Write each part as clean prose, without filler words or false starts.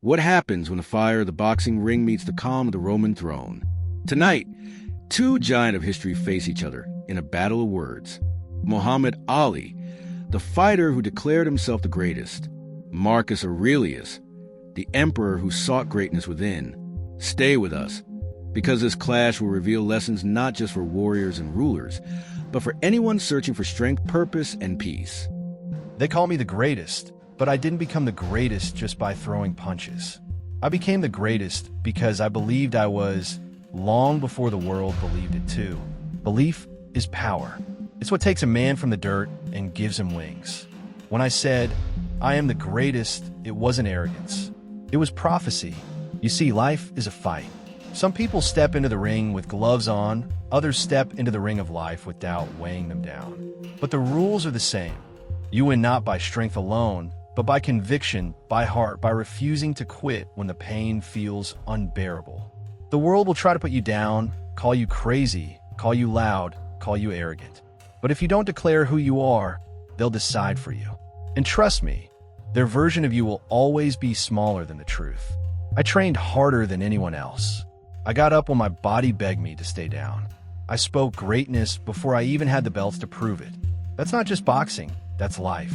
What happens when the fire of the boxing ring meets the calm of the Roman throne? Tonight, two giants of history face each other in a battle of words. Muhammad Ali, the fighter who declared himself the greatest. Marcus Aurelius, the emperor who sought greatness within. Stay with us, because this clash will reveal lessons not just for warriors and rulers, but for anyone searching for strength, purpose, and peace. They call me the greatest, but I didn't become the greatest just by throwing punches. I became the greatest because I believed I was, long before the world believed it too. Belief is power. It's what takes a man from the dirt and gives him wings. When I said, I am the greatest, it wasn't arrogance. It was prophecy. You see, life is a fight. Some people step into the ring with gloves on, others step into the ring of life with doubt weighing them down. But the rules are the same. You win not by strength alone, but by conviction, by heart, by refusing to quit when the pain feels unbearable. The world will try to put you down, call you crazy, call you loud, call you arrogant. But if you don't declare who you are, they'll decide for you. And trust me, their version of you will always be smaller than the truth. I trained harder than anyone else. I got up when my body begged me to stay down. I spoke greatness before I even had the belts to prove it. That's not just boxing, that's life.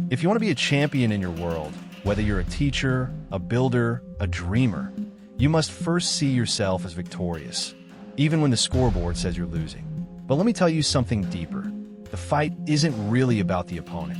If you want to be a champion in your world, whether you're a teacher, a builder, a dreamer, you must first see yourself as victorious, even when the scoreboard says you're losing. But let me tell you something deeper. The fight isn't really about the opponent.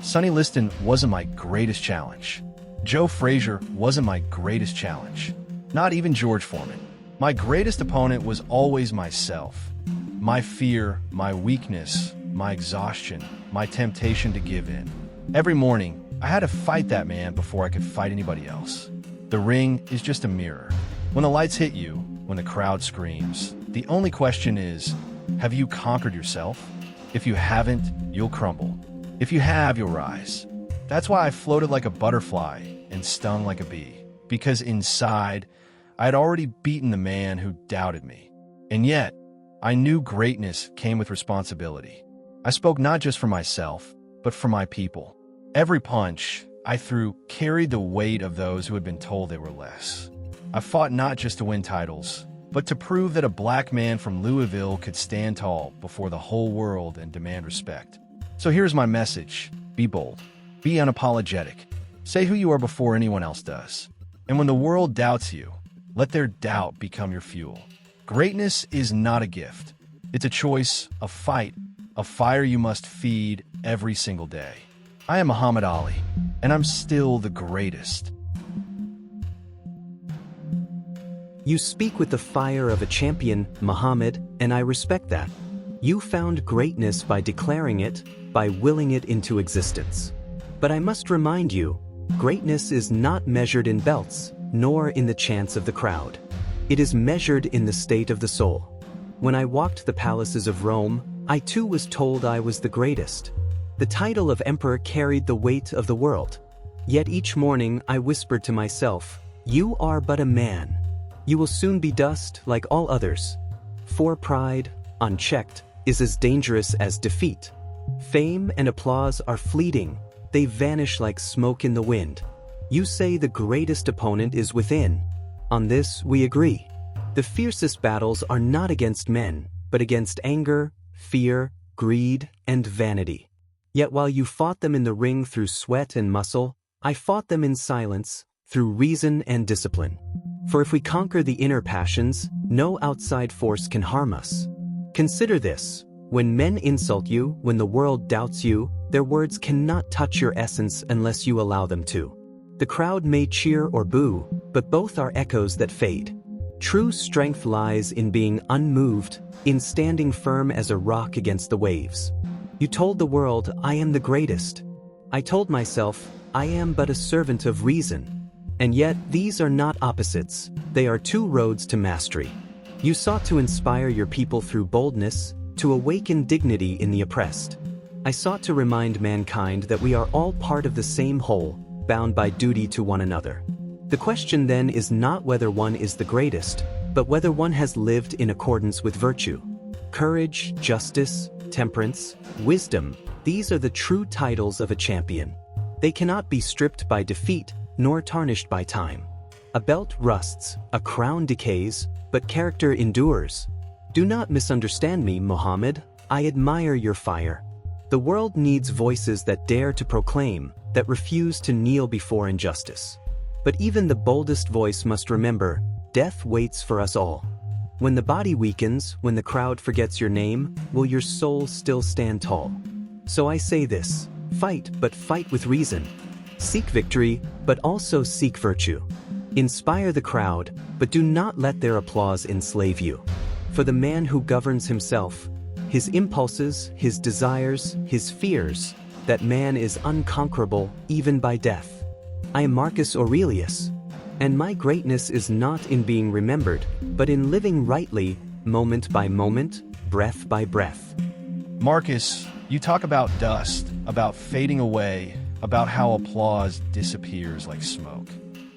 Sonny Liston wasn't my greatest challenge. Joe Frazier wasn't my greatest challenge. Not even George Foreman. My greatest opponent was always myself. My fear, my weakness, my exhaustion, my temptation to give in. Every morning, I had to fight that man before I could fight anybody else. The ring is just a mirror. When the lights hit you, when the crowd screams, the only question is, have you conquered yourself? If you haven't, you'll crumble. If you have, you'll rise. That's why I floated like a butterfly and stung like a bee. Because inside, I had already beaten the man who doubted me. And yet, I knew greatness came with responsibility. I spoke not just for myself, but for my people. Every punch I threw carried the weight of those who had been told they were less. I fought not just to win titles, but to prove that a black man from Louisville could stand tall before the whole world and demand respect. So here's my message. Be bold. Be unapologetic. Say who you are before anyone else does. And when the world doubts you, let their doubt become your fuel. Greatness is not a gift. It's a choice, a fight, a fire you must feed every single day. I am Muhammad Ali, and I'm still the greatest. You speak with the fire of a champion, Muhammad, and I respect that. You found greatness by declaring it, by willing it into existence. But I must remind you, greatness is not measured in belts, nor in the chants of the crowd. It is measured in the state of the soul. When I walked the palaces of Rome, I too was told I was the greatest. The title of emperor carried the weight of the world. Yet each morning I whispered to myself, you are but a man. You will soon be dust like all others. For pride, unchecked, is as dangerous as defeat. Fame and applause are fleeting. They vanish like smoke in the wind. You say the greatest opponent is within. On this we agree. The fiercest battles are not against men, but against anger, fear, greed, and vanity. Yet while you fought them in the ring through sweat and muscle, I fought them in silence, through reason and discipline. For if we conquer the inner passions, no outside force can harm us. Consider this. When men insult you, when the world doubts you, their words cannot touch your essence unless you allow them to. The crowd may cheer or boo, but both are echoes that fade. True strength lies in being unmoved, in standing firm as a rock against the waves. You told the world, I am the greatest. I told myself, I am but a servant of reason. And yet, these are not opposites. They are two roads to mastery. You sought to inspire your people through boldness, to awaken dignity in the oppressed. I sought to remind mankind that we are all part of the same whole, bound by duty to one another. The question then is not whether one is the greatest, but whether one has lived in accordance with virtue. Courage, justice, temperance, wisdom, these are the true titles of a champion. They cannot be stripped by defeat, nor tarnished by time. A belt rusts, a crown decays, but character endures. Do not misunderstand me, Muhammad. I admire your fire. The world needs voices that dare to proclaim, that refuse to kneel before injustice. But even the boldest voice must remember, death waits for us all. When the body weakens, when the crowd forgets your name, will your soul still stand tall? So I say this, fight, but fight with reason. Seek victory, but also seek virtue. Inspire the crowd, but do not let their applause enslave you. For the man who governs himself, his impulses, his desires, his fears, that man is unconquerable even by death. I am Marcus Aurelius, and my greatness is not in being remembered, but in living rightly, moment by moment, breath by breath. Marcus, you talk about dust, about fading away, about how applause disappears like smoke.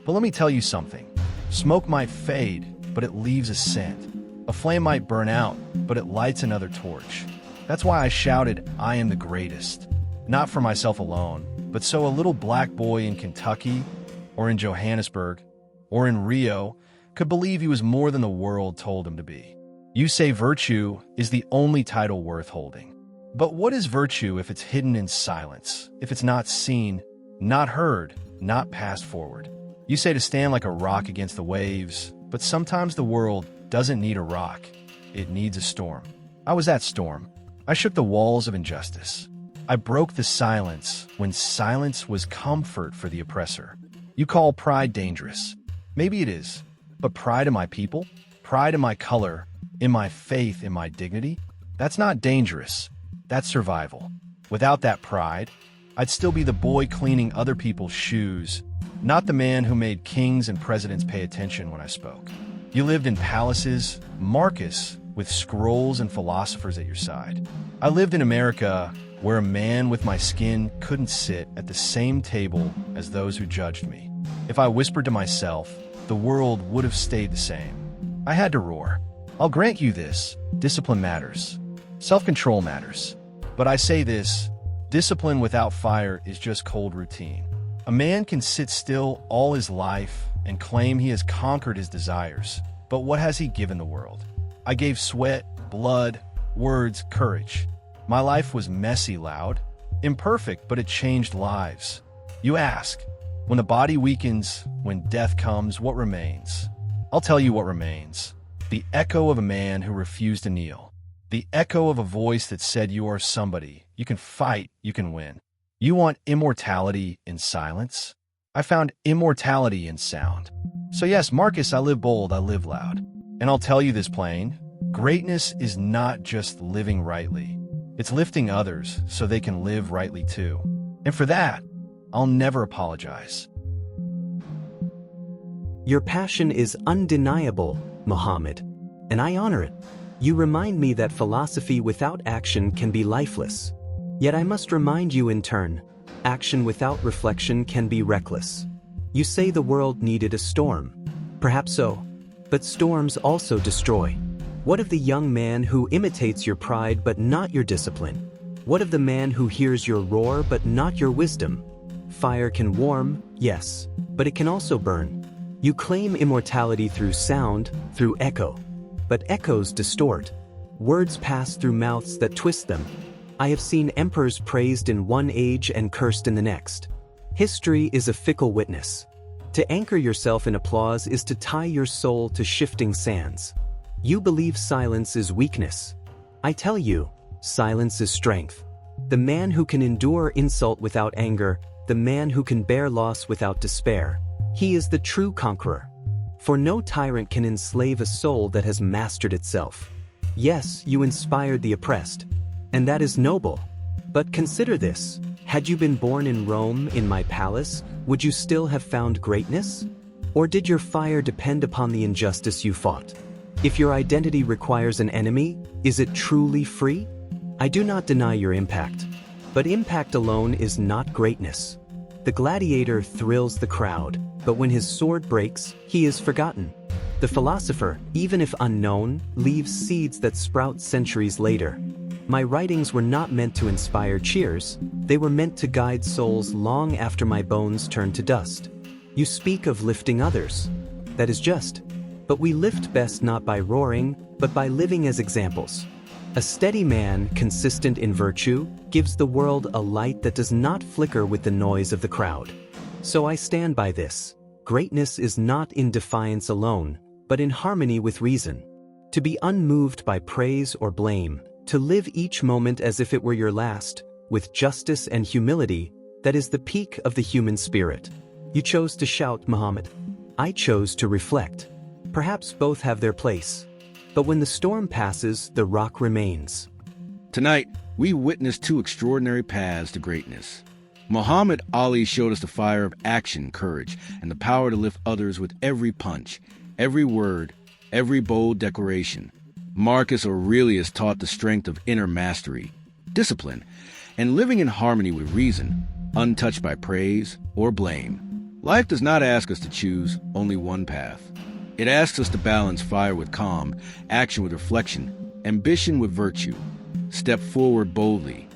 But let me tell you something. Smoke might fade, but it leaves a scent. A flame might burn out, but it lights another torch. That's why I shouted, I am the greatest. Not for myself alone, but so a little black boy in Kentucky, or in Johannesburg, or in Rio, could believe he was more than the world told him to be. You say virtue is the only title worth holding. But what is virtue if it's hidden in silence, if it's not seen, not heard, not passed forward? You say to stand like a rock against the waves, but sometimes the world doesn't need a rock. It needs a storm. I was that storm. I shook the walls of injustice. I broke the silence when silence was comfort for the oppressor. You call pride dangerous. Maybe it is. But pride in my people, pride in my color, in my faith, in my dignity, that's not dangerous. That's survival. Without that pride, I'd still be the boy cleaning other people's shoes, not the man who made kings and presidents pay attention when I spoke. You lived in palaces, Marcus, with scrolls and philosophers at your side. I lived in America, where a man with my skin couldn't sit at the same table as those who judged me. If I whispered to myself, the world would have stayed the same. I had to roar. I'll grant you this, discipline matters. Self-control matters. But I say this, discipline without fire is just cold routine. A man can sit still all his life and claim he has conquered his desires, but what has he given the world? I gave sweat, blood, words, courage. My life was messy, loud, imperfect, but it changed lives. You ask, when the body weakens, when death comes, what remains? I'll tell you what remains. The echo of a man who refused to kneel. The echo of a voice that said you are somebody. You can fight, you can win. You want immortality in silence? I found immortality in sound. So yes, Marcus, I live bold, I live loud. And I'll tell you this plain, greatness is not just living rightly. It's lifting others so they can live rightly too. And for that, I'll never apologize. Your passion is undeniable, Muhammad, and I honor it. You remind me that philosophy without action can be lifeless. Yet I must remind you in turn, action without reflection can be reckless. You say the world needed a storm. Perhaps so. But storms also destroy. What of the young man who imitates your pride but not your discipline? What of the man who hears your roar but not your wisdom? Fire can warm, yes, but it can also burn. You claim immortality through sound, through echo. But echoes distort. Words pass through mouths that twist them. I have seen emperors praised in one age and cursed in the next. History is a fickle witness. To anchor yourself in applause is to tie your soul to shifting sands. You believe silence is weakness. I tell you, silence is strength. The man who can endure insult without anger, the man who can bear loss without despair, he is the true conqueror. For no tyrant can enslave a soul that has mastered itself. Yes, you inspired the oppressed, and that is noble. But consider this, had you been born in Rome, in my palace, would you still have found greatness? Or did your fire depend upon the injustice you fought? If your identity requires an enemy, is it truly free? I do not deny your impact, but impact alone is not greatness. The gladiator thrills the crowd, but when his sword breaks, he is forgotten. The philosopher, even if unknown, leaves seeds that sprout centuries later. My writings were not meant to inspire cheers, they were meant to guide souls long after my bones turned to dust. You speak of lifting others. That is just. But we lift best not by roaring, but by living as examples. A steady man, consistent in virtue, gives the world a light that does not flicker with the noise of the crowd. So I stand by this. Greatness is not in defiance alone, but in harmony with reason. To be unmoved by praise or blame, to live each moment as if it were your last, with justice and humility, that is the peak of the human spirit. You chose to shout, Muhammad. I chose to reflect. Perhaps both have their place. But when the storm passes, the rock remains. Tonight, we witnessed two extraordinary paths to greatness. Muhammad Ali showed us the fire of action, courage, and the power to lift others with every punch, every word, every bold declaration. Marcus Aurelius taught the strength of inner mastery, discipline, and living in harmony with reason, untouched by praise or blame. Life does not ask us to choose only one path. It asks us to balance fire with calm, action with reflection, ambition with virtue. Step forward boldly,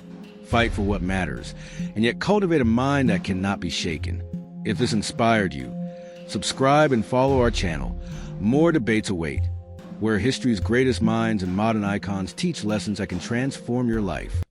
fight for what matters, and yet cultivate a mind that cannot be shaken. If this inspired you, subscribe and follow our channel. More debates await, where history's greatest minds and modern icons teach lessons that can transform your life.